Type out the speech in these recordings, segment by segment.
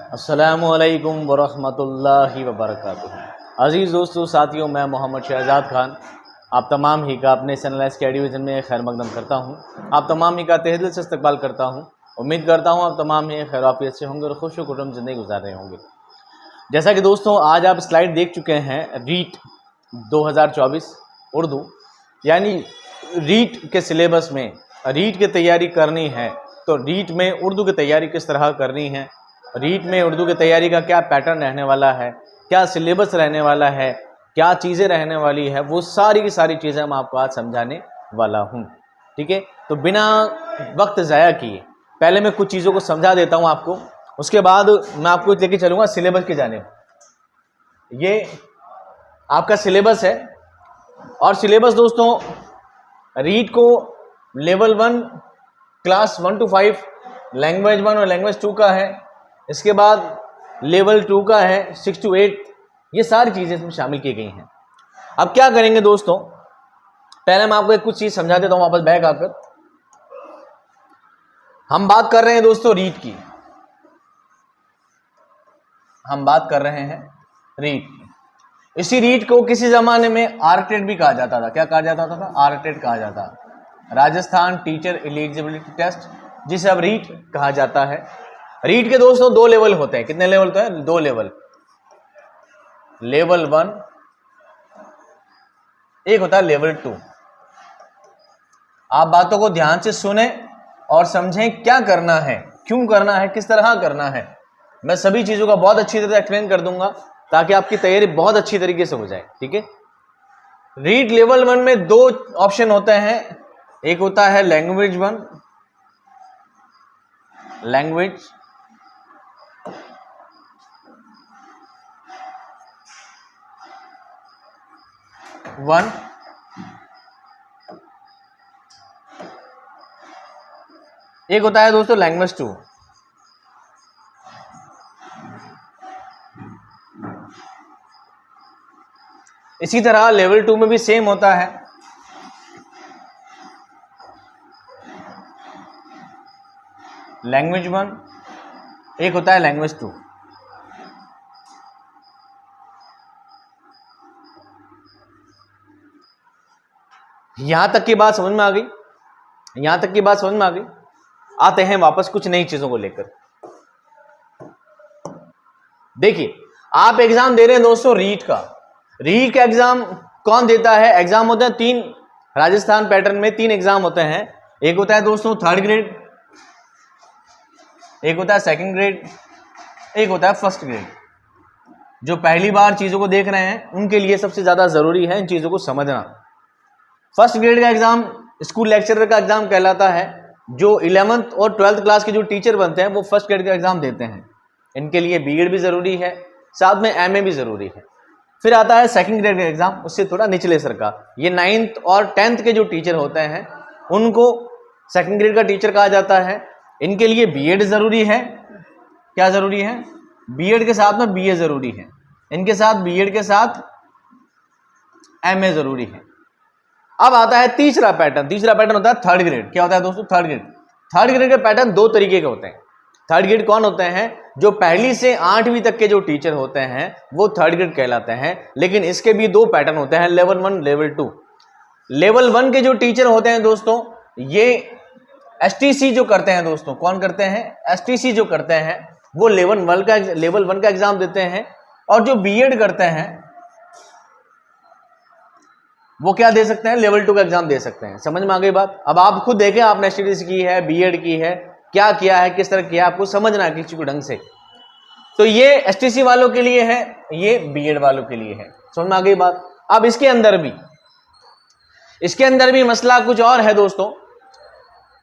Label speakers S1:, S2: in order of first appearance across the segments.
S1: अस्सलामुअलैकुम वरहमतुल्लाहि वबरकातुहू। अज़ीज़ दोस्तों, साथियों, मैं मोहम्मद शहजाद खान आप तमाम ही का अपने चैनल SK डिवीज़न में खैर मकदम करता हूँ। आप तमाम ही का तहे दिल से इस्तकबाल करता हूँ। उम्मीद करता हूँ आप तमाम ही खैराफियत से होंगे और खुश खुर्रम ज़िंदगी गुजार रहे होंगे। जैसा कि दोस्तों आज आप स्लाइड देख चुके हैं, रीट 2024 उर्दू, यानी रीट के सिलेबस में रीट की तैयारी करनी है तो रीट में उर्दू की तैयारी किस तरह करनी है, रीट में उर्दू की तैयारी का क्या पैटर्न रहने वाला है, क्या सिलेबस रहने वाला है, क्या चीज़ें रहने वाली है, वो सारी की सारी चीज़ें मैं आपको आज समझाने वाला हूँ। ठीक है, तो बिना वक्त ज़ाया किए पहले मैं कुछ चीज़ों को समझा देता हूँ आपको, उसके बाद मैं आपको लेके चलूँगा सिलेबस की जानिब। ये आपका सिलेबस है और सिलेबस दोस्तों रीट को लेवल 1 क्लास 1 to 5 लैंग्वेज 1 और लैंग्वेज 2 का है, इसके बाद लेवल 2 का है 6 to 8। ये सारी चीज़ें इसमें शामिल की गई हैं। अब क्या करेंगे दोस्तों, पहले मैं आपको एक कुछ चीज़ समझा देता हूँ वापस बैक आकर। हम बात कर रहे हैं दोस्तों रीट की, हम बात कर रहे हैं रीट की। इसी रीट को किसी ज़माने में आरटेट भी कहा जाता था। क्या कहा जाता था? आरटेट कहा जाता, राजस्थान टीचर एलिजिबिलिटी टेस्ट, जिसे अब रीट कहा जाता है। रीट के दोस्तों 2 लेवल होते हैं। कितने लेवल होते हैं? 2 लेवल। लेवल 1, एक होता है लेवल 2। आप बातों को ध्यान से सुने और समझें क्या करना है, क्यों करना है, किस तरह करना है। मैं सभी चीजों का बहुत अच्छी तरह एक्सप्लेन कर दूंगा ताकि आपकी तैयारी बहुत अच्छी तरीके से हो जाए। ठीक है, रीट लेवल 1 में 2 ऑप्शन होते हैं। एक होता है लैंग्वेज 1, लैंग्वेज 1, एक होता है दोस्तों लैंग्वेज 2। इसी तरह लेवल 2 में भी सेम होता है। लैंग्वेज 1, एक होता है लैंग्वेज 2। यहां तक की बात समझ में आ गई? यहां तक की बात समझ में आ गई? आते हैं वापस कुछ नई चीजों को लेकर। देखिए, आप एग्जाम दे रहे हैं दोस्तों रीट का। रीट का एग्जाम कौन देता है? एग्जाम होते हैं 3, राजस्थान पैटर्न में 3 एग्जाम होते हैं। एक होता है दोस्तों 3rd ग्रेड, एक होता है 2nd ग्रेड, एक होता है 1st ग्रेड। जो पहली बार चीजों को देख रहे हैं उनके लिए सबसे ज्यादा जरूरी है इन चीजों को समझना। 1st ग्रेड का एग्जाम स्कूल लेक्चरर का एग्जाम कहलाता है। जो 11th और 12th क्लास के जो टीचर बनते हैं वो 1st ग्रेड का एग्जाम देते हैं। इनके लिए बीएड भी जरूरी है, साथ में एमए भी जरूरी है। फिर आता है 2nd ग्रेड का एग्जाम, उससे थोड़ा निचले स्तर का। ये 9th और 10th के जो टीचर होते हैं उनको 2nd ग्रेड का टीचर कहा जाता है। इनके लिए बीएड जरूरी है। क्या जरूरी है? बीएड के साथ में बीए जरूरी है। इनके साथ बीएड के साथ एमए जरूरी है। अब आता है तीसरा पैटर्न। तीसरा पैटर्न होता है 3rd ग्रेड। क्या होता है दोस्तों? 3rd grade. 3rd ग्रेड के पैटर्न 2 तरीके के होते हैं। 3rd ग्रेड कौन होते हैं? जो पहली से 8वीं तक के जो टीचर होते हैं वो 3rd ग्रेड कहलाते हैं। लेकिन इसके भी 2 पैटर्न होते हैं, लेवल 1, लेवल 2। लेवल 1 के जो टीचर होते हैं दोस्तों, ये एसटीसी जो करते हैं दोस्तों, कौन करते हैं? एसटीसी जो करते हैं वो लेवल 1 का एग्जाम देते हैं। और जो बीएड करते हैं वो क्या दे सकते हैं? लेवल 2 का एग्जाम दे सकते हैं। समझ में आ गई बात? अब आप खुद देखें, आपने एसटीसी की है, बीएड की है, क्या किया है, किस तरह किया, आपको समझना है किसी को ढंग से। तो ये एसटीसी वालों के लिए है, ये बीएड वालों के लिए है। समझ में आ गई बात? अब इसके अंदर भी मसला कुछ और है दोस्तों।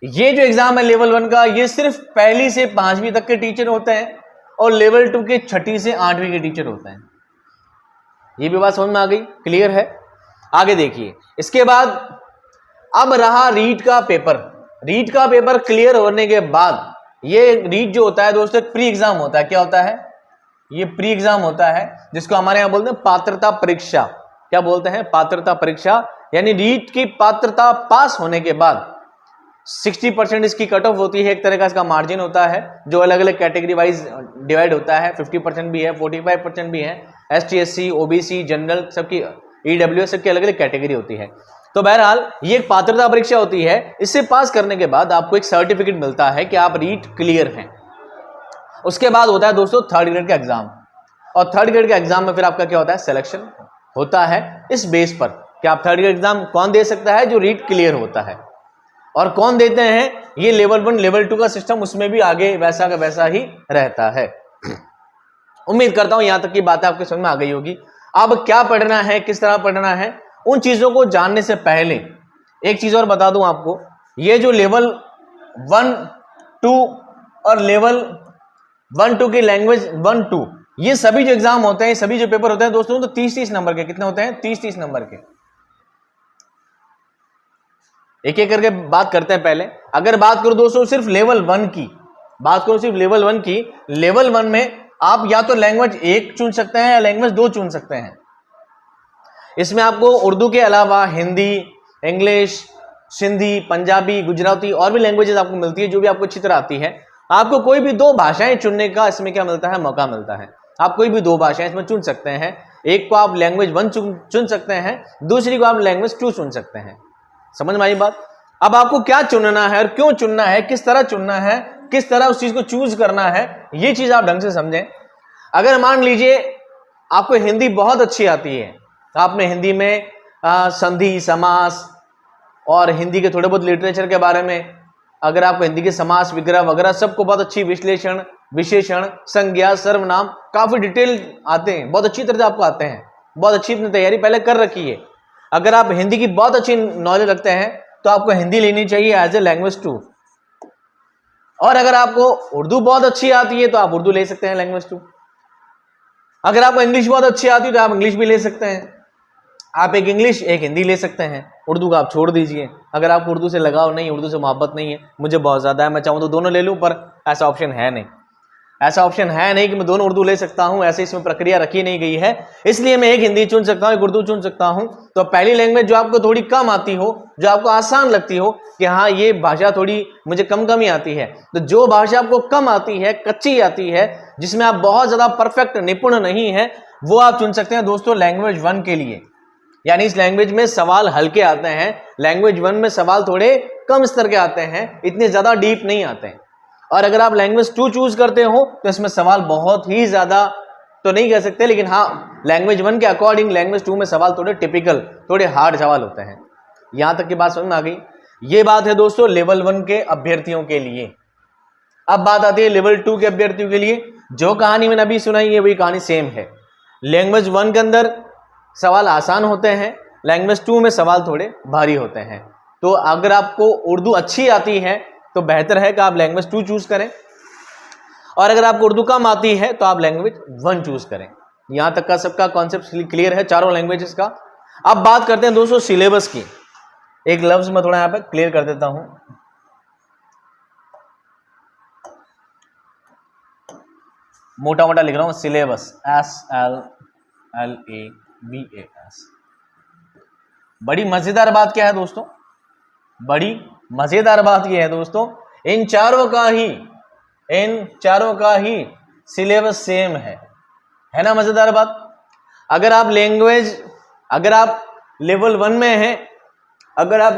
S1: ये जो एग्जाम है लेवल 1 का, ये सिर्फ पहली से 5वीं तक के टीचर होते हैं और लेवल 2 के 6ठी से 8वीं के टीचर होते हैं। ये भी बात समझ में आ गई? क्लियर है? आगे देखिए, इसके बाद अब रहा रीट का पेपर। रीट का पेपर क्लियर होने के बाद ये रीट जो होता है दोस्तों प्री एग्जाम होता है। क्या होता है? ये प्री एग्जाम होता है, जिसको हमारे यहां बोलते हैं पात्रता परीक्षा। क्या बोलते हैं? पात्रता परीक्षा। यानी रीट की पात्रता पास होने के बाद 60% इसकी कट ऑफ होती है, एक तरह का इसका मार्जिन होता है जो अलग अलग कैटेगरी वाइज डिवाइड होता है। 50% भी है, 45% भी है। ST SC OBC जनरल सबकी, EWS सबकी अलग अलग कैटेगरी होती है। तो बहरहाल ये एक पात्रता परीक्षा होती है। इससे पास करने के बाद आपको एक सर्टिफिकेट मिलता है कि आप रीट क्लियर हैं। उसके बाद होता है दोस्तों थर्ड ग्रेड का एग्जाम, और थर्ड ग्रेड के एग्जाम में फिर आपका क्या होता है, सिलेक्शन होता है इस बेस पर कि आप थर्ड ग्रेड एग्जाम कौन दे सकता है, जो रीट क्लियर होता है। और कौन देते हैं, ये लेवल 1 लेवल 2 का सिस्टम उसमें भी आगे वैसा का वैसा ही रहता है। उम्मीद करता हूं यहां तक की बात आपके समझ में आ गई होगी। अब क्या पढ़ना है, किस तरह पढ़ना है, उन चीजों को जानने से पहले एक चीज और बता दूं आपको, ये जो लेवल 1 2 और लेवल 1 2 की लैंग्वेज 1 2 ये सभी जो एग्जाम होते हैं, सभी जो पेपर होते हैं दोस्तों, तो 30-30 नंबर के कितने होते हैं, 30-30 नंबर के। एक एक करके बात करते हैं। पहले अगर बात करो दोस्तों सिर्फ लेवल 1 की, बात करो सिर्फ लेवल 1 की, लेवल 1 में आप या तो लैंग्वेज 1 चुन सकते हैं या लैंग्वेज 2 चुन सकते हैं। इसमें आपको उर्दू के अलावा हिंदी, इंग्लिश, सिंधी, पंजाबी, गुजराती और भी लैंग्वेजेस आपको मिलती है जो भी आपको अच्छी तरह आती है। आपको कोई भी 2 भाषाएं चुनने का इसमें क्या मिलता है, मौका मिलता है। आप कोई भी 2 भाषाएं इसमें चुन सकते हैं। एक को आप लैंग्वेज 1 चुन सकते हैं, दूसरी को आप लैंग्वेज 2 चुन सकते हैं। समझ में आई बात। अब आपको क्या चुनना है और क्यों चुनना है, किस तरह चुनना है, किस तरह उस चीज को चूज करना है, ये चीज आप ढंग से समझें। अगर मान लीजिए आपको हिंदी बहुत अच्छी आती है, आपने हिंदी में संधि, समास और हिंदी के थोड़े बहुत लिटरेचर के बारे में, अगर आपको हिंदी के समास, विग्रह वगैरह सबको बहुत अच्छी, विश्लेषण, विशेषण, संज्ञा, सर्वनाम काफी डिटेल आते हैं, बहुत अच्छी तरह से आपको आते हैं, बहुत अच्छी अपनी तैयारी पहले कर रखी है। अगर आप हिंदी की बहुत अच्छी नॉलेज रखते हैं तो आपको हिंदी लेनी चाहिए एज ए लैंग्वेज 2। और अगर आपको उर्दू बहुत अच्छी आती है तो आप उर्दू ले सकते हैं लैंग्वेज 2। अगर आपको इंग्लिश बहुत अच्छी आती है तो आप इंग्लिश भी ले सकते हैं। आप एक इंग्लिश एक हिंदी ले सकते हैं, उर्दू का आप छोड़ दीजिए। अगर आपको उर्दू से लगाव नहीं, उर्दू से मोहब्बत नहीं है, मुझे बहुत ज़्यादा है, मैं चाहूँ तो दोनों ले लूँ, पर ऐसा ऑप्शन है नहीं। ऐसा ऑप्शन है नहीं कि मैं दोनों उर्दू ले सकता हूं, ऐसे इसमें प्रक्रिया रखी नहीं गई है। इसलिए मैं एक हिंदी चुन सकता हूं, एक उर्दू चुन सकता हूं। तो पहली लैंग्वेज जो आपको थोड़ी कम आती हो, जो आपको आसान लगती हो कि हाँ ये भाषा थोड़ी मुझे कम ही आती है, तो जो भाषा आपको कम आती है, कच्ची आती है, जिसमें आप बहुत ज्यादा परफेक्ट निपुण नहीं है, वो आप चुन सकते हैं दोस्तों लैंग्वेज 1 के लिए। यानी इस लैंग्वेज में सवाल हल्के आते हैं, लैंग्वेज 1 में सवाल थोड़े कम स्तर के आते हैं, इतने ज्यादा डीप नहीं आते हैं। और अगर आप लैंग्वेज 2 चूज करते हो तो इसमें सवाल बहुत ही ज्यादा तो नहीं कह सकते, लेकिन हाँ लैंग्वेज 1 के अकॉर्डिंग लैंग्वेज 2 में सवाल थोड़े टिपिकल, थोड़े हार्ड सवाल होते हैं। यहां तक की बात समझ में आ गई। ये बात है दोस्तों लेवल 1 के अभ्यर्थियों के लिए। अब बात आती है लेवल 2 के अभ्यर्थियों के लिए। जो कहानी मैंने अभी सुनाई है वही कहानी सेम है। लैंग्वेज 1 के अंदर सवाल आसान होते हैं, लैंग्वेज 2 में सवाल थोड़े भारी होते हैं। तो अगर आपको उर्दू अच्छी आती है तो बेहतर है कि आप लैंग्वेज 2 चूज करें, और अगर आपको उर्दू कम आती है तो आप लैंग्वेज 1 चूज करें। यहां तक का सबका कॉन्सेप्ट क्लियर है चारों लैंग्वेजेस का। अब बात करते हैं दोस्तों सिलेबस की। एक लफ्ज मैं थोड़ा यहां पे क्लियर कर देता हूं। मोटा मोटा लिख रहा हूं, सिलेबस, SLLABAS। बड़ी मजेदार बात क्या है दोस्तों, बड़ी मजेदार बात यह है दोस्तों, इन चारों का ही सिलेबस सेम है ना मजेदार बात। अगर आप लेवल 1 में हैं, अगर आप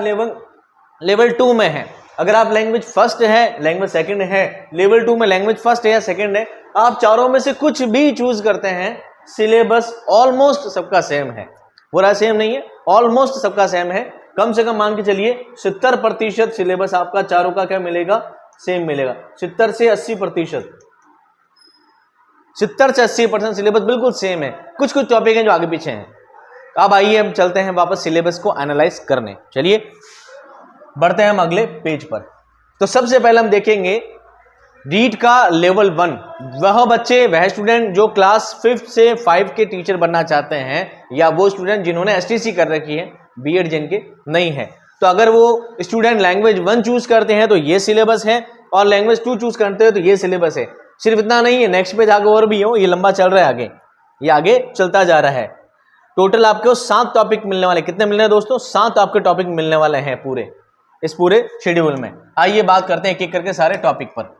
S1: लेवल 2 में हैं, अगर आप लैंग्वेज फर्स्ट है, लैंग्वेज सेकंड है, लेवल 2 में लैंग्वेज फर्स्ट है या सेकंड है, आप चारों में से कुछ भी चूज करते हैं, सिलेबस ऑलमोस्ट सबका सेम है। पूरा सेम नहीं है, ऑलमोस्ट सबका सेम है। कम से कम मान के चलिए 70% सिलेबस आपका चारों का क्या मिलेगा, सेम मिलेगा। 70 से 80%, 70 से 80% सिलेबस बिल्कुल सेम है। कुछ कुछ टॉपिक हैं जो आगे पीछे हैं। अब आइए हम चलते हैं वापस सिलेबस को एनालाइज करने। चलिए बढ़ते हैं हम अगले पेज पर। तो सबसे पहले हम देखेंगे रीड का लेवल 1। वह स्टूडेंट जो क्लास 5 से 5 के टीचर बनना चाहते हैं, या वो स्टूडेंट जिन्होंने एसटीसी कर रखी है, बीएड जिनके नहीं है, तो अगर वो स्टूडेंट लैंग्वेज 1 चूज करते हैं तो ये सिलेबस है, और लैंग्वेज 2 चूज करते हैं तो ये सिलेबस है। सिर्फ इतना नहीं है, नेक्स्ट पेज आगे और भी हो, ये लंबा चल रहा है आगे, ये आगे चलता जा रहा है। टोटल आपको 7 टॉपिक मिलने वाले, कितने मिलने हैं दोस्तों, 7 आपके टॉपिक मिलने वाले हैं पूरे। इस पूरे शेड्यूल में। आइए बात करते हैं एक एक करके सारे टॉपिक पर।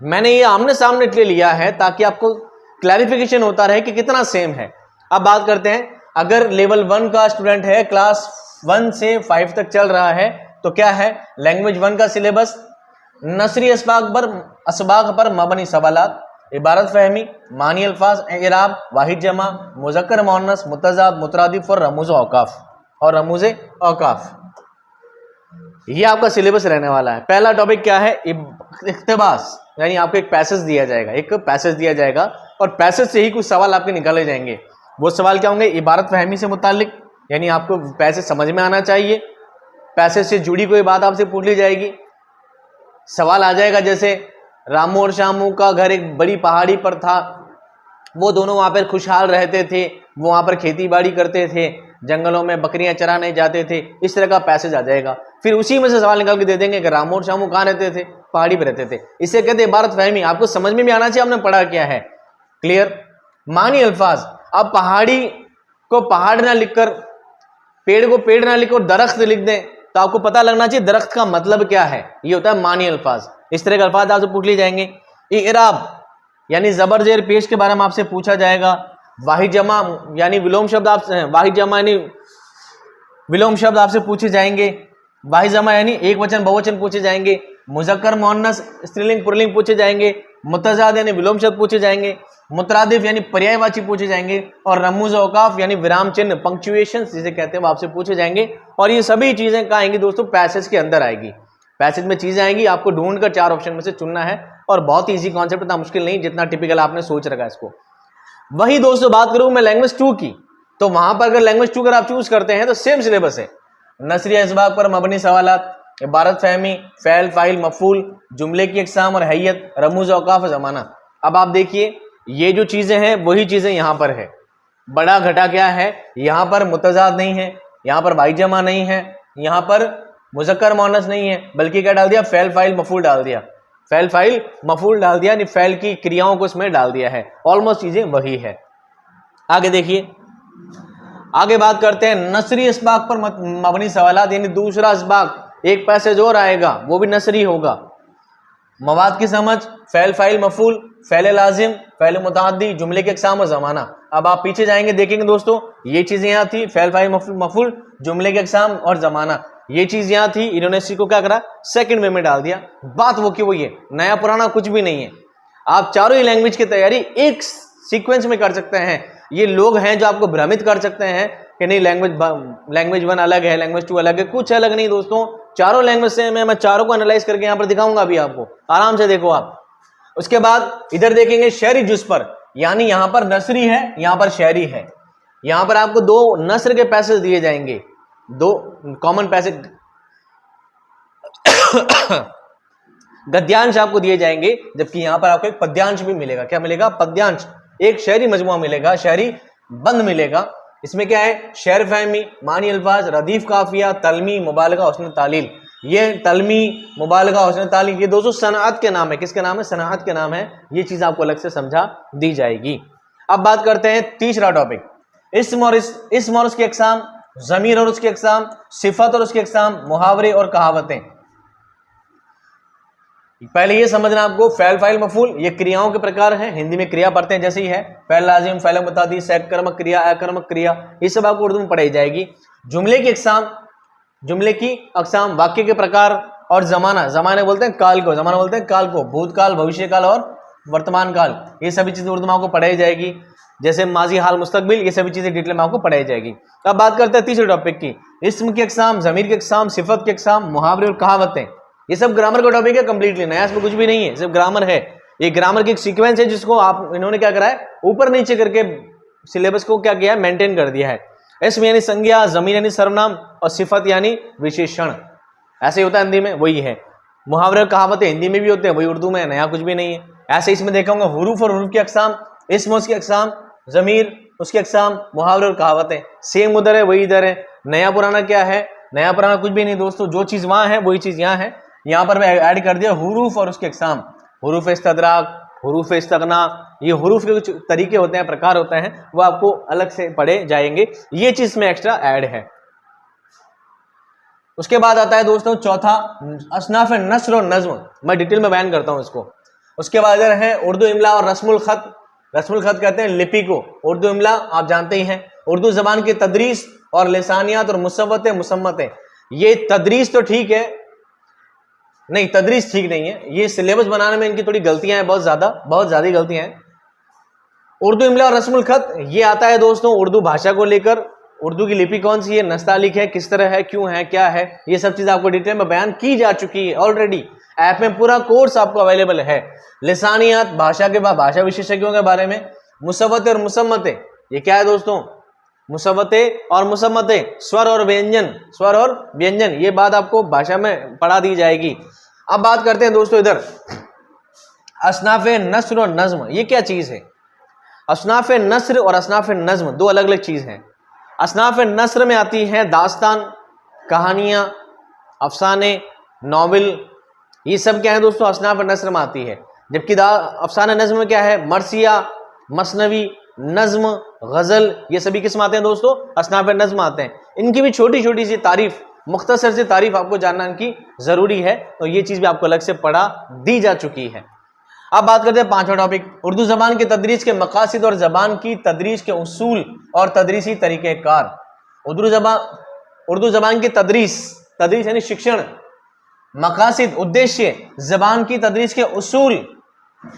S1: मैंने ये आमने सामने इसलिए लिया है ताकि आपको क्लैरिफिकेशन होता रहे कि कितना सेम है। अब बात करते हैं, अगर लेवल 1 का स्टूडेंट है, क्लास 1 से 5 तक चल रहा है, तो क्या है लैंग्वेज 1 का सिलेबस, नसरी असबाग पर मबनी सवालात, इबारत फहमी, मानी अल्फाज, इराब, वाहिद जमा, मुज़क्कर मुअन्नस, मुतज़ाद, मुतरादिफ और रमूज़ औकाफ। ये आपका सिलेबस रहने वाला है। पहला टॉपिक क्या है, इक्तिबास, यानी आपको एक पैसेज दिया जाएगा, और पैसेज से ही कुछ सवाल आपके निकाले जाएंगे। वो सवाल क्या होंगे, इबारत फहमी से मुतालिक, यानी आपको पैसेज समझ में आना चाहिए, पैसेज से जुड़ी कोई बात आपसे पूछ ली जाएगी। सवाल आ जाएगा जैसे रामू और शामू का घर एक बड़ी पहाड़ी पर था, वो दोनों वहाँ पर खुशहाल रहते थे, वो वहाँ पर खेती बाड़ी करते थे, जंगलों में बकरियां चराने जाते थे, इस तरह का पैसेज आ जाएगा। फिर उसी में से सवाल निकाल के दे देंगे कि रामू और शामू कहाँ रहते थे, पहाड़ी पर रहते थे। इसे कहते हैं इबारत फहमी, आपको समझ में भी आना चाहिए आपने पढ़ा क्या है। क्लियर। मानी अल्फाज, अब पहाड़ी को पहाड़ ना लिखकर, पेड़ को पेड़ ना लिखकर दरख्त लिख दें, तो आपको पता लगना चाहिए दरख्त का मतलब क्या है। ये होता है मानी अल्फाज। इस तरह के अल्फाज आपसे पूछ लिए जाएंगे। इराब यानी जबर जेर पेश के बारे में आपसे पूछा जाएगा। वाहिद जमा यानी विलोम शब्द आपसे पूछे जाएंगे। वाहिद जमा यानी एक वचन बहुवचन पूछे जाएंगे। मुज़क्कर मुअन्नस स्त्रीलिंग पुल्लिंग पूछे जाएंगे। मुतज़ाद यानी विलोम शब्द पूछे जाएंगे। मुतरादिफ यानी पर्यायवाची पूछे जाएंगे। और रमूज़ औकाफ यानी विराम चिन्ह, पंक्चुएशन जिसे कहते हैं, वो आपसे पूछे जाएंगे। और ये सभी चीजें कहाँ आएंगी दोस्तों, पैसेज के अंदर आएगी। पैसेज में चीजें आएंगी, आपको ढूंढ कर 4 ऑप्शन में से चुनना है। और बहुत ईजी कॉन्सेप्ट, इतना मुश्किल नहीं जितना टिपिकल आपने सोच रखा है इसको। वही दोस्तों बात करूं मैं लैंग्वेज 2 की, तो वहां पर अगर लैंग्वेज 2 अगर आप चूज करते हैं तो सेम सिलेबस है। नसरी असबाग पर मबनी सवालात, इबारत फहमी, फ़ैल फ़ाइल मफ़ूल, जुमले की अक़साम और हैयत, रमूज़ औकाफ ज़माना। अब आप देखिए ये जो चीजें हैं वही चीजें यहाँ पर है। बड़ा घटा क्या है, यहाँ पर मुतज़ाद नहीं है, यहाँ पर वाहिद जमा नहीं है, यहाँ पर मुज़क्कर मुअन्नस नहीं है, बल्कि क्या डाल दिया, फ़ैल फ़ाइल मफ़ूल डाल दिया। फ़ैल फ़ाइल मफ़ूल डाल दिया, यानी फ़ैल की क्रियाओं को इसमें डाल दिया है। ऑलमोस्ट चीजें वही है। आगे देखिए, आगे बात करते हैं नसरी असबाग पर मबनी सवालात, यानी दूसरा असबाग एक पैसेज और आएगा, वो भी नसरी होगा। मवाद की समझ, फ़ैल फ़ाइल मफ़ूल, फ़ैल लाजिम, फ़ैल मुतअद्दी, जुमले के अक़साम और ज़माना। अब आप पीछे जाएंगे देखेंगे दोस्तों, ये चीजें यहाँ थी, फ़ैल फ़ाइल मफ़ूल, जुमले के अक़साम और ज़माना, ये चीज यहाँ थी। इन्होंने इसी को क्या करा, सेकंड वे में डाल दिया। बात वो की वही है, नया पुराना कुछ भी नहीं है। आप चारों ही लैंग्वेज की तैयारी एक सीक्वेंस में कर सकते हैं। ये लोग हैं जो आपको भ्रमित कर सकते हैं कि नहीं लैंग्वेज 1 अलग है, लैंग्वेज 2 अलग है। कुछ अलग नहीं दोस्तों, चारों लैंग्वेज से मैं चारों को एनालाइज करके यहाँ पर दिखाऊंगा अभी आपको, आराम से देखो आप। उसके बाद इधर देखेंगे शहरी जुज पर, यानी यहाँ पर नसरी है, यहाँ पर शहरी है। यहाँ पर आपको 2 नस्र के पैसेज दिए जाएंगे, 2 कॉमन पैसेज गद्यांश आपको दिए जाएंगे, जबकि यहां पर आपको एक पद्यांश भी मिलेगा। क्या मिलेगा, पद्यांश। एक शहरी मजमुआ मिलेगा, शहरी बंद मिलेगा। इसमें क्या है, शेर फहमी, मानी अल्फाज, रदीफ काफिया, तलमी, मुबालगा, हुस्न तालील। ये तलमी, मुबालगा, हुस्न तालील, ये दोस्तों सनाअत के नाम है। किसके नाम है, सनाअत के नाम है। ये चीज आपको अलग से समझा दी जाएगी। अब बात करते हैं तीसरा टॉपिक, इस्म और उसकी अक़साम, ज़मीर और उसकी अक़साम, सिफत और उसकी अक़साम, मुहावरे और कहावतें। पहले ये समझना आपको, फ़ैल फ़ाइल मफ़ूल ये क्रियाओं के प्रकार हैं, हिंदी में क्रिया पढ़ते हैं जैसे ही है। फ़ैल लाजिम, फ़ैल मुतादी, सकर्मक क्रिया, अकर्मक क्रिया, ये सब आपको उर्दू में पढ़ाई जाएगी। जुमले की अक़साम, वाक्य के प्रकार और ज़माना। ज़माने बोलते हैं काल को, ज़माना बोलते हैं काल को, भूतकाल, भविष्य काल और वर्तमान काल। ये सभी चीज़ें उर्दू में आपको पढ़ाई जाएगी, जैसे माजी, हाल, मुस्तकबिल, ये सभी चीजें डिटेल में आपको पढ़ाई जाएगी। अब बात करते हैं तीसरे टॉपिक की, इस्म की अक़साम, ज़मीर की अक़साम, सिफत की अक़साम, मुहावरे और कहावतें। ये सब ग्रामर का टॉपिक है कंप्लीटली, नया इसमें कुछ भी नहीं है, सिर्फ ग्रामर है। ये ग्रामर की एक सीक्वेंस है जिसको आप इन्होंने क्या करा है, ऊपर नीचे करके सिलेबस को क्या किया है, मेंटेन कर दिया है। इस्म यानी संज्ञा, ज़मीर यानी सर्वनाम और सिफत यानी विशेषण। ऐसे ही होता है हिंदी में, वही है। मुहावरे और कहावतें हिंदी में भी होते हैं, वही उर्दू में, नया कुछ भी नहीं है। ऐसे इसमें देखा होगा हुरूफ और हुरूफ की अक़साम, इस्म उसकी अक़साम, ज़मीर उसकी अक़साम, मुहावरे और कहावतें। सेम उधर है वही इधर है। नया पुराना क्या है, नया पुराना कुछ भी नहीं दोस्तों, जो चीज़ वहाँ है वही चीज़ यहाँ है। यहाँ पर मैं ऐड कर दिया हुरूफ और उसकी अक़साम, हुरूफ इस्तदराक, हुरूफ इस्तगना। ये हुरूफ के कुछ तरीके होते हैं, प्रकार होते हैं, वो आपको अलग से पढ़े जाएंगे। ये चीज़ में एक्स्ट्रा ऐड है। उसके बाद आता है दोस्तों चौथा असनाफ नस्र और नज्म, मैं डिटेल में बयान करता हूं इसको। उसके बाद इधर है उर्दू इमला और रस्मुल खत। रस्मुल खत कहते हैं लिपि को, उर्दू इमला आप जानते ही हैं। उर्दू जबान की तदरीस और लिसानियात और मुसव्वतें मुसम्मतें। ये तदरीस तो ठीक है, नहीं तदरीस ठीक नहीं है, ये सिलेबस बनाने में इनकी थोड़ी गलतियां हैं, बहुत ज्यादा गलतियां हैं। उर्दू इमला और रस्मुल खत ये आता है दोस्तों उर्दू भाषा को लेकर, उर्दू की लिपि कौन सी है, नस्तालिक है, किस तरह है, क्यों है, क्या है, ये सब चीज आपको डिटेल में बयान की जा चुकी है ऑलरेडी। ऐप में पूरा कोर्स आपको अवेलेबल है। लिसानियात भाषा के बाद भाषा विशेषज्ञों के बारे में। मुसव्वतें और मुसम्मतें ये क्या है दोस्तों, मुसव्वतें और मुसम्मतें स्वर और व्यंजन, ये बात आपको भाषा में पढ़ा दी जाएगी। अब बात करते हैं दोस्तों इधर असनाफ नस्र और नज्म, ये क्या चीज है। असनाफ नस्र और असनाफ नज्म दो अलग अलग चीज हैं। असनाफ नस्र में आती है दास्तान, कहानियां, अफसाने, नॉवेल, ये सब क्या है दोस्तों असनाफ नस्र में आती है। जबकि अफसाना नज्म में क्या है, मरसिया, मसनवी, नज्म, गजल, ये सभी किस्म आते हैं दोस्तों असनाफ नज्म आते हैं। इनकी भी छोटी छोटी सी तारीफ, मुख्तसर सी तारीफ आपको जानना की जरूरी है, तो ये चीज भी आपको अलग से पढ़ा दी जा चुकी है। अब बात करते हैं पांचवा टॉपिक, उर्दू जबान की तदरीस के मकासिद और जबान की तदरीस के उसूल और तदरीसी तरीक़ेकार। उर्दू जबान की तदरीस यानी शिक्षण, मकासिद उद्देश्य, जबान की तदरीस के उसूल,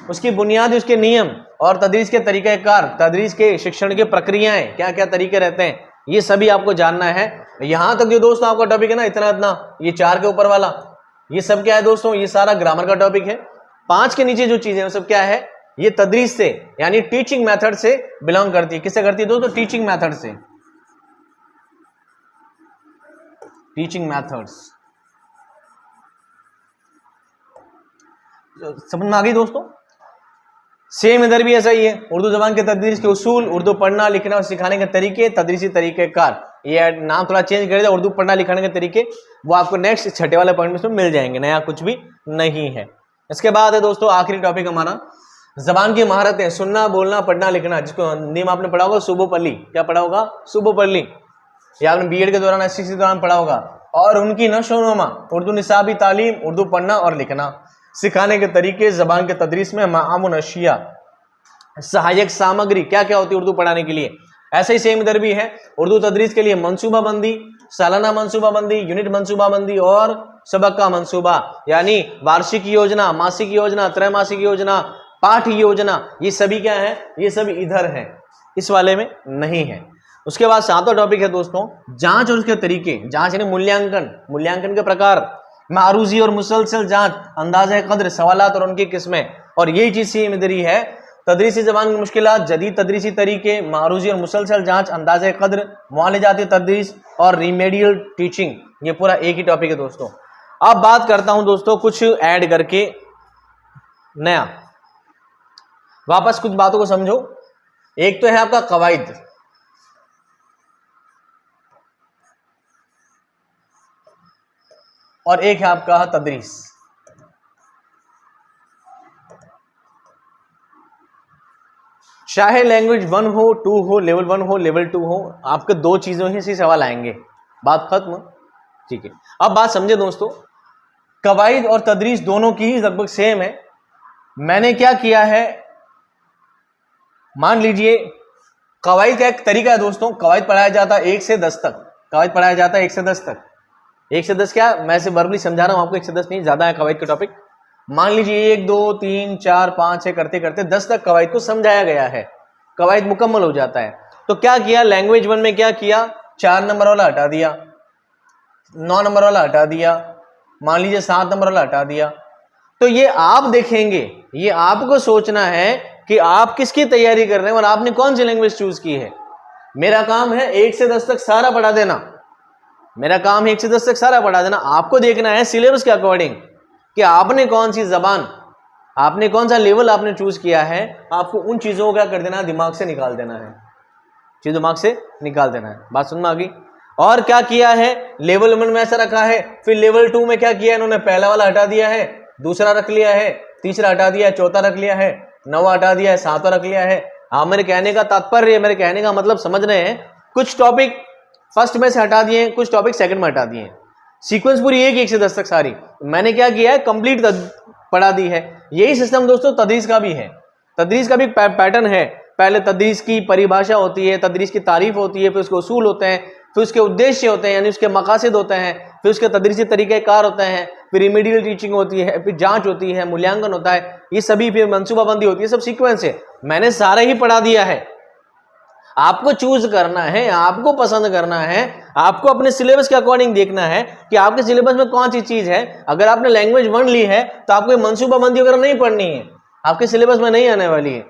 S1: उसकी बुनियाद, उसके नियम और तदरीस के तरीक़ेकार, तदरीस के शिक्षण के प्रक्रियाएं, क्या क्या तरीके रहते हैं, ये सभी आपको जानना है। यहां तक जो दोस्तों आपका टॉपिक है ना, इतना ये 4 के ऊपर वाला, ये सब क्या है दोस्तों, ये सारा ग्रामर का टॉपिक है। 5 के नीचे जो चीजें वो सब क्या है, ये तदरीस से यानी टीचिंग मेथड से बिलोंग करती है। किससे करती है दोस्तों, टीचिंग मेथड से, टीचिंग मेथड्स। समझ में आ गई दोस्तों। सेम इधर भी ऐसा ही है, उर्दू जबान के तदरीस के उसूल, उर्दू पढ़ना लिखना और सिखाने के तरीके, तदरीसी तरीक़ेकार। ये नाम थोड़ा चेंज कर दिया, उर्दू पढ़ना लिखाने के तरीके, वो आपको नेक्स्ट छठे वाले पॉइंट में मिल जाएंगे, नया कुछ भी नहीं है। इसके बाद है दोस्तों आखिरी टॉपिक हमारा जबान की महारतें, सुनना, बोलना, पढ़ना, लिखना, जिसको नियम आपने पढ़ा होगा सुबह पल्ली, क्या पढ़ा होगा, सुबह पल्ली, या आपने बीएड के दौरान एसएससी के दौरान पढ़ा होगा। और उनकी नशोनुमा, उर्दू निसाबी तालीम, उर्दू पढ़ना और लिखना, सिखाने के तरीके, जबान के तदरीस में मामून अशिया, सहायक सामग्री, क्या क्या होती है उर्दू पढ़ाने के लिए। ऐसे ही सेम इधर भी है, उर्दू तदरीस के लिए मंसूबा बंदी, सालाना मंसूबा बंदी, यूनिट मंसूबा बंदी और सबक का मंसूबा, यानी वार्षिक योजना, मासिक योजना, त्रैमासिक योजना, पाठ योजना, ये सभी क्या है, ये सभी इधर है, इस वाले में नहीं है। उसके बाद 7वां टॉपिक है दोस्तों जांच और उसके तरीके। जांच यानी मूल्यांकन के प्रकार, मारूजी और मुसलसल जांच, अंदाज़े कद्र, सवालात और उनकी किस्में। और यही चीज सेम इधर ही है, तदरीसी जबान की मुश्किलात, जदीद तदरीसी तरीके, मारूजी और मुसलसल जांच, अंदाज़े कद्र, मुआलजाती तदरीस और रिमेडियल टीचिंग, ये पूरा एक ही टॉपिक है दोस्तों। अब बात करता हूं दोस्तों कुछ ऐड करके नया, वापस कुछ बातों को समझो। एक तो है आपका कवाइद, और एक है आपका तदरीस। चाहे लैंग्वेज 1 हो, 2 हो, लेवल 1 हो, लेवल 2 हो, आपके 2 चीजों ही से सवाल आएंगे, बात खत्म, ठीक है। अब बात समझे दोस्तों, कवाइद और तदरीस दोनों की ही लगभग सेम है। मैंने क्या किया है, मान लीजिए कवाइद का एक तरीका है दोस्तों, कवाइद पढ़ाया जाता है 1 से 10 तक, कवाइद पढ़ाया जाता है 1 से 10 तक। 1 से 10 क्या, मैं से वर्बली समझा रहा हूं आपको, 1 से 10 नहीं, ज्यादा है कवाइद का टॉपिक। मान लीजिए 1 2 3 4 5 6 करते करते 10 तक कवाइद को समझाया गया है, कवाइद मुकम्मल हो जाता है। तो क्या किया, लैंग्वेज 1 में क्या किया, 4 नंबर वाला हटा दिया, 9 नंबर वाला हटा दिया, मान लीजिए 7 नंबर वाला हटा दिया। तो ये आप देखेंगे, ये आपको सोचना है कि आप किसकी तैयारी कर रहे हैं और आपने कौन सी लैंग्वेज चूज की है। मेरा काम है 1 से 10 तक सारा पढ़ा देना, मेरा काम है 1 से 10 तक सारा पढ़ा देना। आपको देखना है सिलेबस के अकॉर्डिंग कि आपने कौन सी जबान, आपने कौन सा लेवल आपने चूज किया है। आपको उन चीजों को क्या कर देना है, दिमाग से निकाल देना है, चीज दिमाग से निकाल देना है। बात समझ में आ गई। और क्या किया है, लेवल 1 में ऐसा रखा है, फिर लेवल 2 में क्या किया इन्होंने, पहला वाला हटा दिया है, दूसरा रख लिया है, तीसरा हटा दिया है, चौथा रख लिया है, 9वां हटा दिया है, 7वां रख लिया है। हाँ, मेरे कहने का तात्पर्य, मेरे कहने का मतलब समझ रहे हैं, कुछ टॉपिक फर्स्ट में से हटा दिए, कुछ टॉपिक सेकंड में हटा दिए। सीक्वेंस पूरी एक से 10 तक सारी मैंने क्या किया है, कंप्लीट पढ़ा दी है। यही सिस्टम दोस्तों तदरीस का भी है। तदरीस का भी पैटर्न है। पहले तदरीस की परिभाषा होती है, तदरीस की तारीफ होती है, फिर उसके उसूल होते हैं, फिर उसके उद्देश्य होते हैं यानी उसके मकासद होते हैं, फिर उसके तदरीसी तरीक़ेकार होते हैं, फिर रिमीडियल टीचिंग होती है, फिर जांच होती है, मूल्यांकन होता है, ये सभी, फिर मनसूबाबंदी होती है, सब सीक्वेंस है। मैंने सारा ही पढ़ा दिया है। आपको चूज करना है, आपको पसंद करना है, आपको अपने सिलेबस के अकॉर्डिंग देखना है कि आपके सिलेबस में कौन सी चीज है। अगर आपने लैंग्वेज 1 ली है तो आपको मनसूबाबंदी वगैरह नहीं पढ़नी है, आपके सिलेबस में नहीं आने वाली है।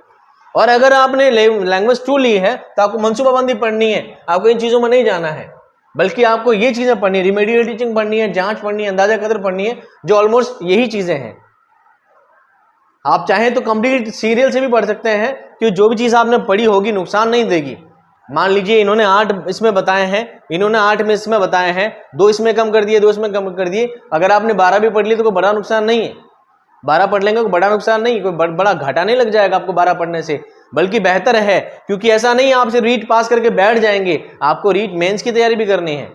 S1: और अगर आपने लैंग्वेज 2 ली है तो आपको मनसूबाबंदी पढ़नी है, आपको इन चीजों में नहीं जाना है, बल्कि आपको ये चीजें पढ़नी है, रिमेडियल टीचिंग पढ़नी है, जांच पढ़नी है, अंदाजा कदर पढ़नी है, जो ऑलमोस्ट यही चीजें हैं। आप चाहें तो कंप्लीट सीरियल से भी पढ़ सकते हैं कि जो भी चीज आपने पढ़ी होगी नुकसान नहीं देगी। मान लीजिए इन्होंने 8 इसमें बताए हैं, इन्होंने 8 में इसमें बताए हैं, 2 इसमें कम कर दिए, 2 इसमें कम कर दिए। अगर आपने 12 भी पढ़ ली तो कोई बड़ा नुकसान नहीं है। 12 पढ़ लेंगे कोई बड़ा नुकसान नहीं, कोई बड़ा घाटा नहीं लग जाएगा आपको 12 पढ़ने से, बल्कि बेहतर है। क्योंकि ऐसा नहीं है आप सिर्फ रीट पास करके बैठ जाएंगे, आपको रीट मेंस की तैयारी भी करनी है,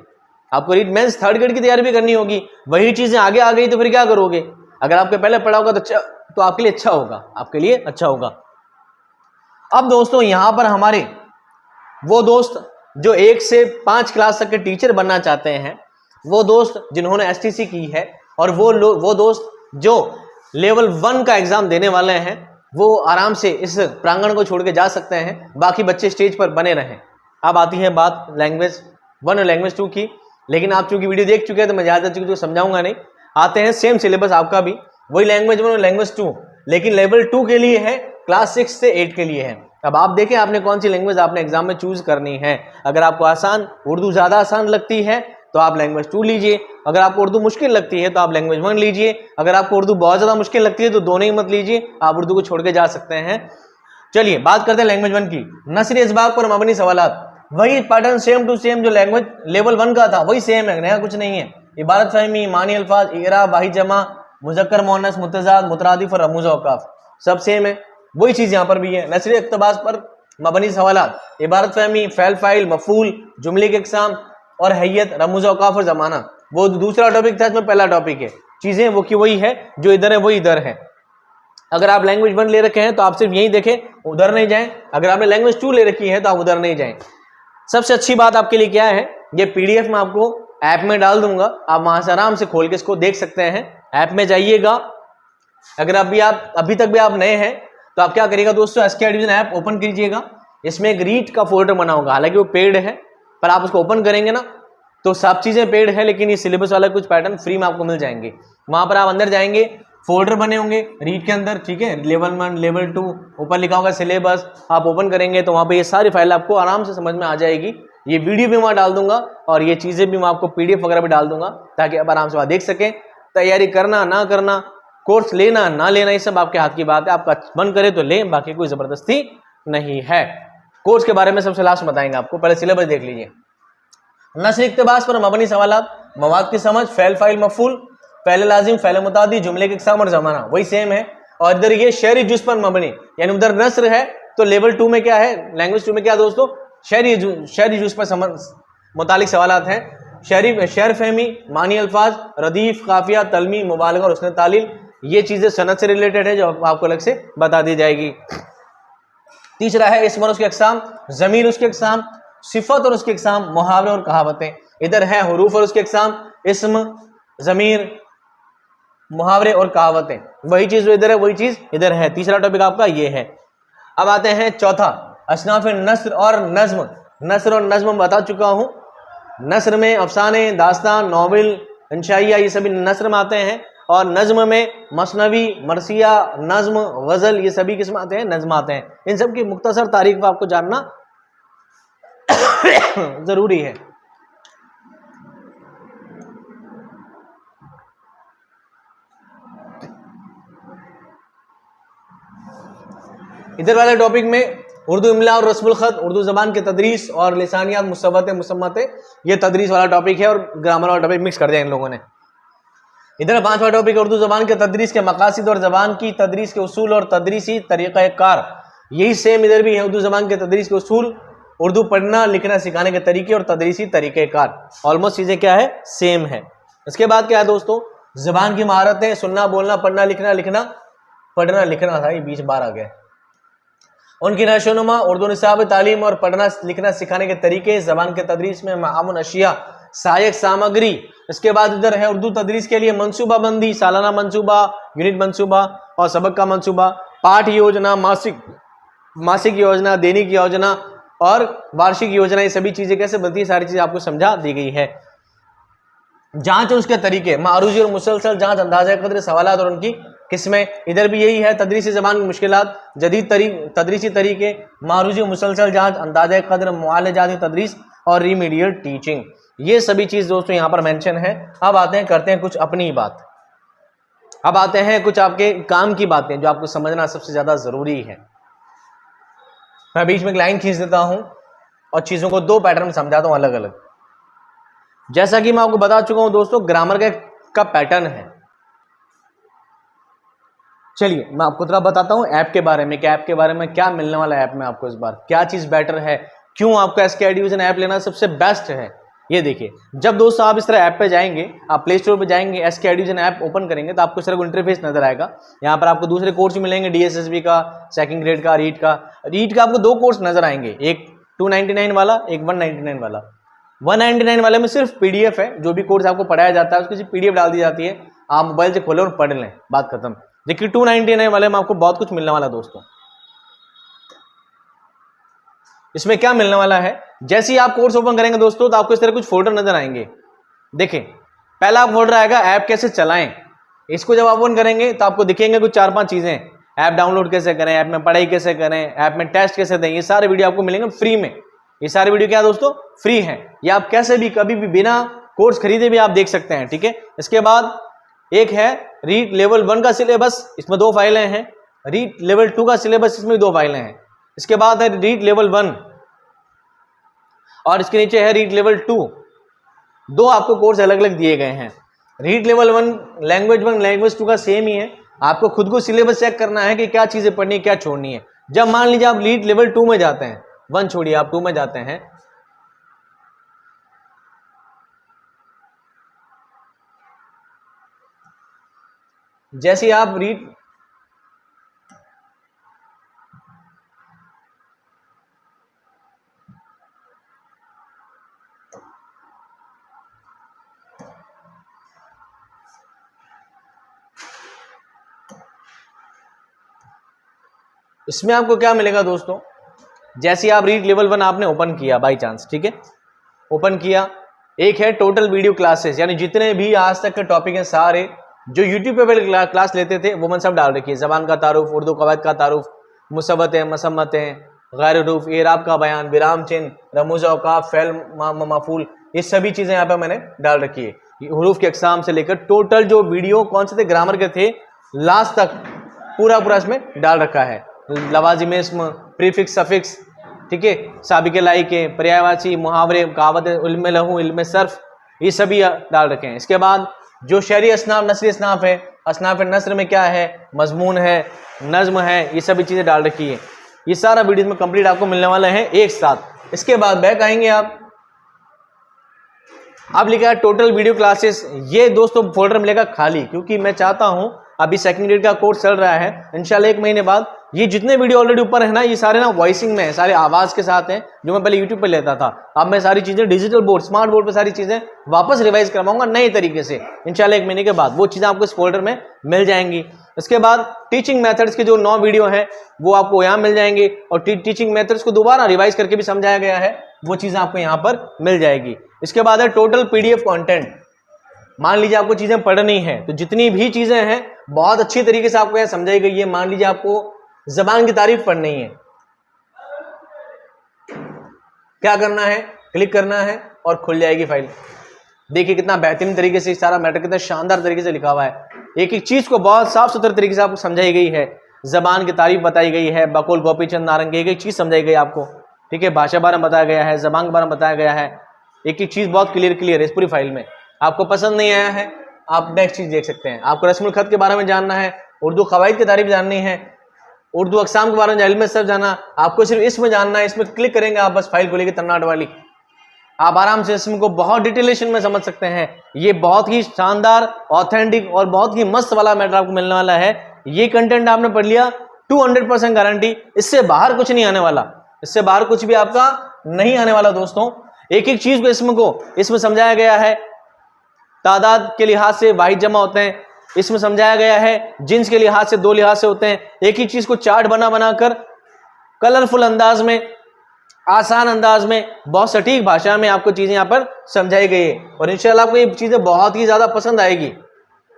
S1: आपको रीट मेंस 3rd ग्रेड की तैयारी भी करनी होगी। वही चीजें आगे आ गई तो फिर क्या करोगे? अगर आपके पहले पढ़ा होगा तो आपके लिए अच्छा होगा, आपके लिए अच्छा होगा। अब दोस्तों यहां पर हमारे वो दोस्त जो 1 से 5 क्लास तक के टीचर बनना चाहते हैं, वो दोस्त जिन्होंने एसटीसी की है, और वो दोस्त जो लेवल 1 का एग्जाम देने वाले हैं, वो आराम से इस प्रांगण को छोड़ के जा सकते हैं। बाकी बच्चे स्टेज पर बने रहें। अब आती है बात लैंग्वेज 1 और लैंग्वेज 2 की, लेकिन आप चूंकि वीडियो देख चुके हैं तो मैं ज़्यादा चीज़ तो समझाऊंगा नहीं। आते हैं सेम सिलेबस आपका भी, वही लैंग्वेज 1 और लैंग्वेज 2, लेकिन लेवल 2 के लिए है, क्लास 6 से 8 के लिए है। अब आप देखें आपने कौन सी लैंग्वेज आपने एग्जाम में चूज करनी है। अगर आपको आसान उर्दू ज़्यादा आसान लगती है तो आप लैंग्वेज 2 लीजिए, अगर आपको उर्दू मुश्किल लगती है तो आप लैंग्वेज 1 लीजिए, अगर आपको उर्दू बहुत ज़्यादा मुश्किल लगती है तो दोनों ही मत लीजिए, आप उर्दू को छोड़ के जा सकते हैं। चलिए बात करते हैं लैंग्वेज 1 की। नस्री इस्बाक पर मबनी सवालात, वही पैटर्न सेम टू सेम जो लैंग्वेज लेवल 1 का था वही सेम है, नया कुछ नहीं है। इबारत फहमी, मानी अल्फाज, इरा, वाहिद जमा, मुजक्कर मोनस, मुतजाद, मुतरादिफ और रमूज औकाफ सब सेम है, वही चीज यहाँ पर भी है। नस्री इक्तबास पर मबनी सवालात, इबारत फहमी, फैल फाइल, मफूल, जुमले के इकसाम और हैयत, रमूज औकाफ और जमाना, वो दूसरा टॉपिक था, इसमें पहला टॉपिक है। चीजें वो की वही है, जो इधर है वो इधर है। अगर आप लैंग्वेज 1 ले रखे हैं तो आप सिर्फ यही देखें, उधर नहीं जाएं। अगर आपने लैंग्वेज 2 ले रखी है तो आप उधर नहीं जाएं। सबसे अच्छी बात आपके लिए क्या है, ये पीडीएफ में आपको ऐप में डाल दूंगा, आप वहां से आराम से खोल के इसको देख सकते हैं। ऐप में जाइएगा। अगर अभी तक भी आप नए हैं तो आप क्या करिएगा दोस्तों, एसके एडविजन ऐप ओपन कीजिएगा। इसमें एक रीट का फोल्डर बना होगा, हालांकि वो पेड है, पर आप उसको ओपन करेंगे ना तो सब चीजें पेड है, लेकिन ये सिलेबस वाला कुछ पैटर्न फ्री में आपको मिल जाएंगे। वहां पर आप अंदर जाएंगे, फोल्डर बने होंगे रीड के अंदर, ठीक है, लेवल 1, लेवल 2, ऊपर लिखा होगा सिलेबस, आप ओपन करेंगे तो वहां पे ये सारी फाइल आपको आराम से समझ में आ जाएगी। ये वीडियो भी वहां डाल दूंगा और ये चीजें भी मैं आपको पीडीएफ वगैरह भी डाल दूंगा, ताकि आप आराम से वहां देख सकें। तैयारी करना ना करना, कोर्स लेना ना लेना, ये सब आपके हाथ की बात है, आपका मन करे तो लें, बाकी कोई जबरदस्ती नहीं है। कोर्स के बारे में सबसे लास्ट बताएंगे आपको, पहले सिलेबस देख लीजिए। नस्र इक्तबास पर मबनी सवालात, मवाद की समझ, फैल फाइल मफूल, फैल लाजिम, फैल मुतादी, जुमले के इकसाम और जमाना वही सेम है। और इधर ये शहरी जुज पर मबनी, यानी उधर नस्र है तो लेवल 2 में क्या है, लैंग्वेज 2 में क्या दोस्तों, शहरी जुज पर मुतालिक सवालात हैं। शहर फहमी, मानी अल्फाज, रदीफ, काफिया, तलमी, मुबालगा और उसने तालील, ये चीजें सनद से रिलेटेड है जो आपको अलग से बता दी जाएगी। तीसरा है इस्म और उसके अक़साम, ज़मीर उसके अक़साम, सिफत और उसके अक़साम, मुहावरे और कहावतें। इधर है हुरूफ और उसके अक़साम, इस्म, ज़मीर, मुहावरे और कहावतें, वही चीज इधर है वही चीज इधर है। तीसरा टॉपिक आपका ये है। अब आते हैं चौथा, असनाफ नस्र और नज्म। नस्र और नज्म बता चुका हूं। नस्र में अफसाने, दास्तान, नॉवेल, इंशाइया, ये सभी नस्र में आते हैं। और नज्म में मसनवी, मरसिया, नज्म, गजल, ये सभी किस्म आते हैं, नज्म आते हैं। इन सब की मुख्तसर तारीख आपको जानना जरूरी है। इधर वाले टॉपिक में उर्दू इमला और रस्मुल खत, उर्दू जबान के तदरीस और लिसानियात, मुसव्वतें, मुसम्मतें, ये तदरीस वाला टॉपिक है और ग्रामर वाला टॉपिक मिक्स कर दिया इन लोगों ने। इधर 5वां टॉपिक उर्दू जबान के तदरीस के मकासिद और जबान की तदरीस के उसूल और तदरीसी तरीक़ाकार, यही सेम इधर भी है। उर्दू जबान के तदरीस के उसूल, उर्दू पढ़ना लिखना सिखाने के तरीके और तदरीसी तरीक़ेकार, ऑलमोस्ट चीज़ें क्या है, सेम है। इसके बाद क्या है दोस्तों, ज़बान की महारतें, सुनना बोलना पढ़ना लिखना था, ये बीच बार आ गया। उनकी नशोनुमा, उर्दू निसाब तालीम और पढ़ना लिखना सिखाने के तरीके, ज़बान के तदरीस में मामून अशिया, सहायक सामग्री। इसके बाद इधर है उर्दू तदरीस के लिए मंसूबा बंदी, सालाना मंसूबा, यूनिट मंसूबा और सबक का मंसूबा, पाठ योजना, मासिक योजना, दैनिक योजना और वार्षिक योजना। ये सभी चीज़ें कैसे बनती है, सारी चीज़ें आपको समझा दी गई है। जांच और उसके तरीके, मारूजी और मुसलसल जांच, अंदाजा कदर, सवालात और उनकी किस्में। इधर भी यही है, तदरीसी ज़बान की मुश्किलात, जदीद तदरीसी तरीके, मारूजी और मुसलसल जांच, अंदाजा कदर, मुआलजाती तदरीस और रीमीडियल टीचिंग। ये सभी चीज़ दोस्तों यहाँ पर मेंशन है। अब आते हैं, करते हैं कुछ अपनी बात। अब आते हैं कुछ आपके काम की बातें जो आपको समझना सबसे ज़्यादा ज़रूरी है। मैं बीच में एक लाइन खींच देता हूँ और चीज़ों को दो पैटर्न में समझाता हूँ अलग अलग। जैसा कि मैं आपको बता चुका हूं दोस्तों, ग्रामर का पैटर्न है। चलिए मैं आपको थोड़ा बताता हूं ऐप के बारे में, कि ऐप के बारे में क्या मिलने वाला है ऐप में आपको इस बार, क्या चीज़ बेटर है, क्यों आपको एसके एडुविजन ऐप लेना सबसे बेस्ट है। ये देखिए, जब दोस्तों आप इस तरह ऐप पे जाएंगे, आप प्ले स्टोर पे जाएंगे, एसके एडुविजन ऐप ओपन करेंगे तो आपको इस तरह को इंटरफेस नजर आएगा। यहाँ पर आपको दूसरे कोर्स मिलेंगे, डीएसएसबी का, सेकंड ग्रेड का, रीट का आपको दो कोर्स नजर आएंगे, एक 299 वाला, एक 199 वाला। 199 वाले में सिर्फ पीडीएफ है, जो भी कोर्स आपको पढ़ाया जाता है उसकी सिर्फ पीडीएफ डाल दी जाती है, आप मोबाइल से खोलें और पढ़ लें, बात खत्म। देखिए 299 वाले में आपको बहुत कुछ मिलने वाला दोस्तों। इसमें क्या मिलने वाला है, जैसे ही आप कोर्स ओपन करेंगे दोस्तों तो आपको इस तरह कुछ फोल्डर नजर आएंगे। देखें, पहला फोल्डर आएगा ऐप कैसे चलाएं। इसको जब आप ओपन करेंगे तो आपको दिखेंगे कुछ 4-5 चीजें, ऐप डाउनलोड कैसे करें, ऐप में पढ़ाई कैसे करें, ऐप में टेस्ट कैसे दें। ये सारे वीडियो आपको मिलेंगे फ्री में। ये सारे वीडियो क्या दोस्तों, फ्री हैं। ये आप कैसे भी कभी भी बिना कोर्स खरीदे भी आप देख सकते हैं, ठीक है। इसके बाद एक है रीट लेवल 1 का सिलेबस, इसमें 2 फाइलें हैं। रीट लेवल 2 का सिलेबस, इसमें 2 फाइलें हैं। इसके बाद है रीट लेवल 1 और इसके नीचे है रीट लेवल 2। 2 आपको कोर्स अलग अलग दिए गए हैं। रीट लेवल 1 लैंग्वेज 2 का सेम ही है। आपको खुद को सिलेबस चेक करना है कि क्या चीजें पढ़नी है, क्या छोड़नी है। जब मान लीजिए आप रीट लेवल 2 में जाते हैं, 1 छोड़िए, आप 2 में जाते हैं, जैसे आप रीट इसमें आपको क्या मिलेगा दोस्तों, जैसे आप रीट लेवल 1 आपने ओपन किया बाई चांस, ठीक है, ओपन किया, एक है टोटल वीडियो क्लासेस, यानी जितने भी आज तक के टॉपिक हैं सारे जो यूट्यूब पे पहले क्लास लेते थे वो मैंने सब डाल रखी है। ज़बान का तारुफ, उर्दू कवायद का तारुफ, मुसव्वतें, मसम्मतें, गैर रूफ, एराब का बयान, विराम चिन्ह, रमूज़ औक़ाफ़, फ़ेल मफ़ूल, ये सभी चीज़ें यहाँ पे मैंने डाल रखी है। हुरूफ के अक़साम से लेकर टोटल जो वीडियो कौन से थे, ग्रामर के थे, लास्ट तक पूरा इसमें डाल रखा है। लवाजिम इस्म, प्रीफिक्स, सफिक्स, ठीक है, साबिक़ लाइके, पर्यायवाची, मुहावरे, कहावत, इल्म लहू, इल्म सर्फ, ये सभी डाल रखे हैं। इसके बाद जो शहरी असनाफ, नसरी असनाफ है, असनाफ नसर में क्या है, मजमून है, नज्म है, ये सभी चीज़ें डाल रखी है। ये सारा वीडियो में कंप्लीट आपको मिलने वाला है एक साथ। इसके बाद बैक आएंगे आप लिखा है टोटल वीडियो क्लासेस। ये दोस्तों फोल्डर मिलेगा खाली, क्योंकि मैं चाहता हूं, अभी सेकंड ग्रेड का कोर्स चल रहा है, इंशाल्लाह 1 महीने बाद ये जितने वीडियो ऑलरेडी ऊपर है ना, ये सारे ना वॉइसिंग में है, सारे आवाज़ के साथ हैं, जो मैं पहले यूट्यूब पे लेता था। अब मैं सारी चीज़ें डिजिटल बोर्ड, स्मार्ट बोर्ड पे सारी चीज़ें वापस रिवाइज करवाऊंगा नए तरीके से इंशाल्लाह 1 महीने के बाद। वो चीज़ें आपको इस फोल्डर में मिल जाएंगी। इसके बाद टीचिंग मेथड्स के जो 9 वीडियो हैं वो आपको यहाँ मिल जाएंगे, और टीचिंग मेथड्स को दोबारा रिवाइज करके भी समझाया गया है, वो चीज़ें आपको यहाँ पर मिल जाएगी। इसके बाद है टोटल PDF कंटेंट। मान लीजिए आपको चीज़ें पढ़नी है तो जितनी भी चीज़ें हैं बहुत अच्छी तरीके से आपको यहाँ समझाई गई है। मान लीजिए आपको ज़बान की तारीफ पढ़नी है, क्या करना है, क्लिक करना है और खुल जाएगी फाइल। देखिए कितना बेहतरीन तरीके से सारा मैटर कितना शानदार तरीके से लिखा हुआ है। एक एक चीज़ को बहुत साफ सुथरे तरीके से आपको समझाई गई है। ज़बान की तारीफ बताई गई है, बकुल, गोपीचंद, नारंगी, एक एक चीज़ समझाई गई आपको, ठीक है। भाषा बारे में बताया गया है, ज़बान के बारे में बताया गया है, एक एक चीज़ बहुत क्लियर है इस पूरी फाइल में। आपको पसंद नहीं आया है, आप नेक्स्ट चीज़ देख सकते हैं। आपको रस्मुल खत के बारे में जानना है, उर्दू कवायद की तारीफ जाननी है, उर्दू अक़साम के बारे में इल्म सर्फ जाना, आपको सिर्फ इसमें जानना है। इसमें क्लिक करेंगे आप, बस फाइल खुलेगी तन्नाट वाली, आप आराम से इसमें को बहुत डिटेलेशन में समझ सकते हैं। ये बहुत ही शानदार, ऑथेंटिक और बहुत ही मस्त वाला मैटर आपको मिलने वाला है। ये कंटेंट आपने पढ़ लिया 200% गारंटी, इससे बाहर कुछ नहीं आने वाला, इससे बाहर कुछ भी आपका नहीं आने वाला दोस्तों। एक एक चीज को इसमें समझाया गया है। तादाद के लिहाज से वाहिद जमा होते हैं, इसमें समझाया गया है। जिन्स के लिहाज से 2 लिहाज से होते हैं। एक ही चीज को चार्ट बनाकर कलरफुल अंदाज में, आसान अंदाज में, बहुत सटीक भाषा में आपको चीजें यहाँ पर समझाई गई है। और इंशाल्लाह आपको ये चीजें बहुत ही ज्यादा पसंद आएगी।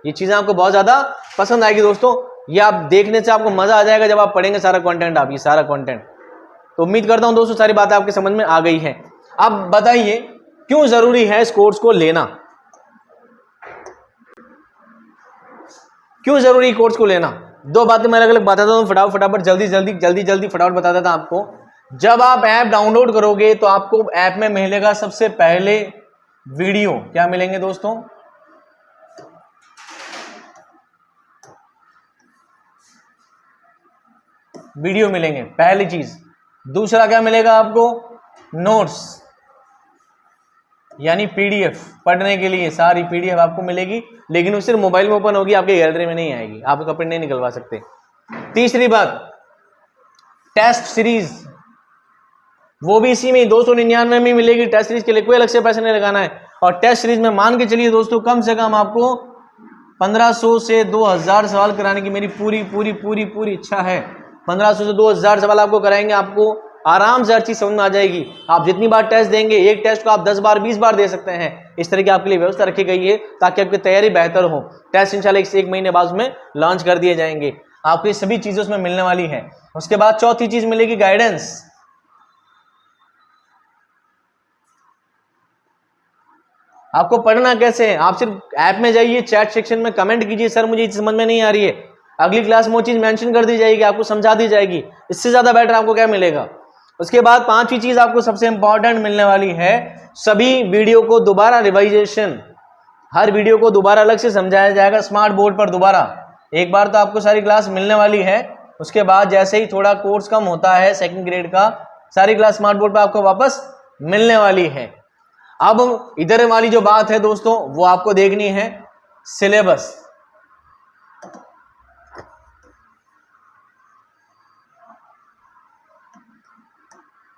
S1: ये चीजें आपको बहुत ज्यादा पसंद आएगी दोस्तों। ये आप देखने से आपको मजा आ जाएगा जब आप पढ़ेंगे सारा कंटेंट, आप ये सारा कंटेंट। तो उम्मीद करता हूं दोस्तों सारी बातें आपके समझ में आ गई है। अब बताइए क्यों जरूरी है इस कोर्स को लेना, क्यों जरूरी कोर्स को लेना। 2 बातें मैं अलग अलग बताता हूं, फटाफट जल्दी फटाफट बता देता हूं आपको। जब आप ऐप डाउनलोड करोगे तो आपको ऐप में मिलेगा सबसे पहले वीडियो। क्या मिलेंगे दोस्तों? वीडियो मिलेंगे, पहली चीज। दूसरा क्या मिलेगा आपको? नोट्स, यानी पीडीएफ। पढ़ने के लिए सारी पीडीएफ आपको मिलेगी, लेकिन वो सिर्फ मोबाइल में ओपन होगी, आपके गैलरी में नहीं आएगी, आप उसका प्रिंट नहीं निकलवा सकते। तीसरी बात, टेस्ट सीरीज, वो भी इसी में 299 में मिलेगी। टेस्ट सीरीज के लिए कोई अलग से पैसे नहीं लगाना है। और टेस्ट सीरीज में मान के चलिए दोस्तों, कम से कम आपको 1500 से 2000 सवाल कराने की मेरी पूरी इच्छा है। 1500 से 2000 सवाल आपको कराएंगे, आपको आराम से हर चीज समझ में आ जाएगी। आप जितनी बार टेस्ट देंगे, एक टेस्ट को आप 10 बार 20 बार दे सकते हैं। इस तरह की आपके लिए व्यवस्था रखी गई है ताकि आपकी तैयारी बेहतर हो। टेस्ट इंशाल्लाह 1 महीने बाद में लॉन्च कर दिए जाएंगे। आपको ये सभी चीजें उसमें मिलने वाली है। उसके बाद चौथी चीज मिलेगी गाइडेंस। आपको पढ़ना कैसे है? आप सिर्फ ऐप में जाइए, चैट सेक्शन में कमेंट कीजिए, सर मुझे समझ में नहीं आ रही है। अगली क्लास में वो चीज मेंशन कर दी जाएगी, आपको समझा दी जाएगी। इससे ज्यादा बेटर आपको क्या मिलेगा? उसके बाद 5वीं चीज आपको सबसे इंपॉर्टेंट मिलने वाली है, सभी वीडियो को दोबारा रिवाइजेशन। हर वीडियो को दोबारा अलग से समझाया जाएगा स्मार्ट बोर्ड पर दोबारा। एक बार तो आपको सारी क्लास मिलने वाली है, उसके बाद जैसे ही थोड़ा कोर्स कम होता है 2nd ग्रेड का, सारी क्लास स्मार्ट बोर्ड पर आपको वापस मिलने वाली है। अब इधर वाली जो बात है दोस्तों, वो आपको देखनी है सिलेबस।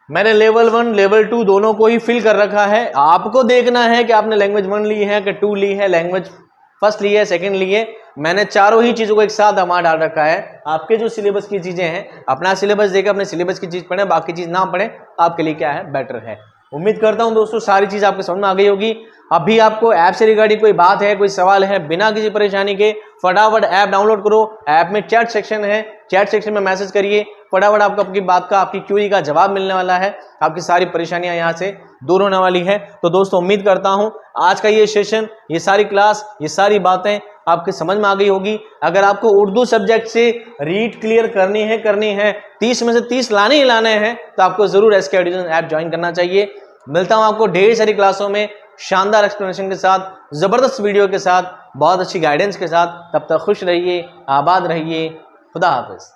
S1: मैंने लेवल 1 लेवल 2 दोनों को ही फिल कर रखा है। आपको देखना है कि आपने लैंग्वेज 1 ली है कि 2 ली है, लैंग्वेज 1st ली है, 2nd ली है। मैंने चारों ही चीजों को एक साथ हमारा डाल रखा है। आपके जो सिलेबस की चीजें हैं, अपना सिलेबस देकर अपने सिलेबस की चीज पढ़े, बाकी चीज ना पढ़े, आपके लिए क्या है, बेटर है। उम्मीद करता हूं दोस्तों सारी चीज आपको समझ में आ गई होगी। अभी आपको ऐप से रिगार्डिंग कोई बात है, कोई सवाल है, बिना किसी परेशानी के फटाफट ऐप डाउनलोड करो। ऐप में चैट सेक्शन है, चैट सेक्शन में मैसेज करिए, फटाफट आपको आपकी बात का, आपकी क्यूरी का जवाब मिलने वाला है। आपकी सारी परेशानियां यहाँ से दूर होने वाली है। तो दोस्तों उम्मीद करता हूं आज का ये सेशन, ये सारी क्लास, ये सारी बातें आपके समझ में आ गई होगी। अगर आपको उर्दू सब्जेक्ट से रीड क्लियर करनी है, 30 में से 30 लाने ही लाने हैं, तो आपको जरूर SK एजुकेशन ऐप ज्वाइन करना चाहिए। मिलता हूं आपको ढेर सारी क्लासों में, शानदार एक्सप्लेनेशन के साथ, जबरदस्त वीडियो के साथ, बहुत अच्छी गाइडेंस के साथ। तब तक खुश रहिए, आबाद रहिए। खुदा हाफिज।